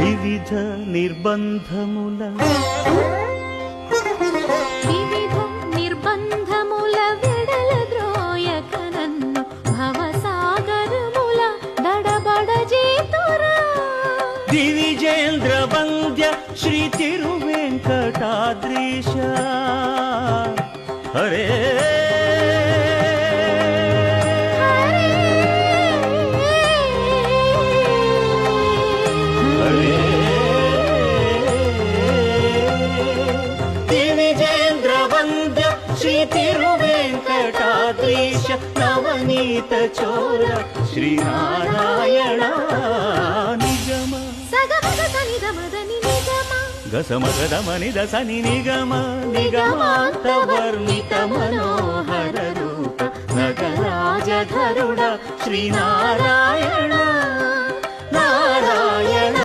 వివిధ నిర్బంధముల వెడల ద్రోయక నన్ను భవసాగరముల దడబడ చేతురా దివిజేంద్ర వంద్య శ్రీ తిరువెంకటాద్రీశ హరే శ్రీ తిరువెంకటాద్రీశ నవనీత చోర శ్రీనారాయణ నిగమ గసమగదమని దసని నిగమ నిగమాంత వర్ణిత మనోహర రూప నగరాజధరుడ శ్రీనారాయణ నారాయణ